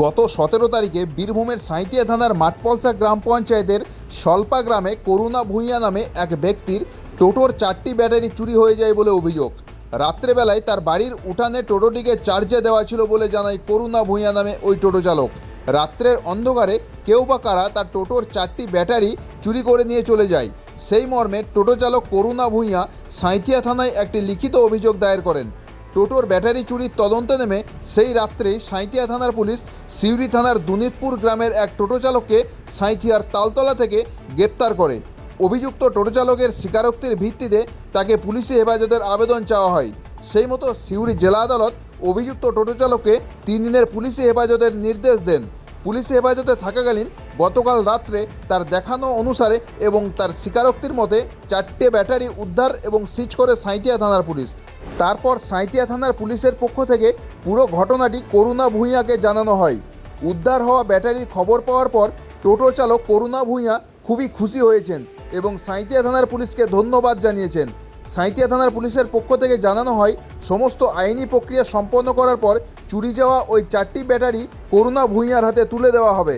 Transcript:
গত 17 তারিখে বীরভূমের সাঁইতিয়া থানার মাঠপলসা গ্রাম পঞ্চায়েতের স্বল্পা গ্রামে করুণা ভূঁইয়া নামে এক ব্যক্তির টোটোর 4টি ব্যাটারি চুরি হয়ে যায় বলে অভিযোগ। রাত্রেবেলায় তার বাড়ির উঠানে টোটোটিকে চার্জে দেওয়া ছিল বলে জানায় করুণা ভূঁইয়া নামে ওই টোটো চালক। রাত্রের অন্ধকারে কেউ বা কারা তার টোটোর 4টি ব্যাটারি চুরি করে নিয়ে চলে যায়। সেই মর্মে টোটো চালক করুণা ভূঁইয়া সাঁইতিয়া থানায় একটি লিখিত অভিযোগ দায়ের করেন। টোটোর ব্যাটারি চুরির তদন্তে নেমে সেই রাত্রেই সাঁইতিয়া থানার পুলিশ সিউড়ি থানার দুনিতপুর গ্রামের এক টোটো চালককে সাঁইথিয়ার তালতলা থেকে গ্রেপ্তার করে। অভিযুক্ত টোটো চালকের স্বীকারোক্তির ভিত্তিতে তাকে পুলিশি হেফাজতের আবেদন চাওয়া হয়। সেই মতো সিউড়ি জেলা আদালত অভিযুক্ত টোটো চালককে 3 দিনের পুলিশি হেফাজতের নির্দেশ দেন। পুলিশি হেফাজতে থাকাকালীন গতকাল রাত্রে তার দেখানো অনুসারে এবং তার স্বীকারোক্তির মতে 4টে ব্যাটারি উদ্ধার এবং সিজ করে সাঁইতিয়া থানার পুলিশ। তারপর সাঁইতিয়া থানার পুলিশের পক্ষ থেকে পুরো ঘটনাটি করুণা ভূঁইয়াকে জানানো হয়। উদ্ধার হওয়া ব্যাটারির খবর পাওয়ার পর টোটো চালক করুণা ভূঁইয়া খুবই খুশি হয়েছেন এবং সাঁইতিয়া থানার পুলিশকে ধন্যবাদ জানিয়েছেন। সাঁইতিয়া থানার পুলিশের পক্ষ থেকে জানানো হয়, সমস্ত আইনি প্রক্রিয়া সম্পন্ন করার পর চুরি যাওয়া ওই 4টি ব্যাটারি করুণা ভূঁইয়ার হাতে তুলে দেওয়া হবে।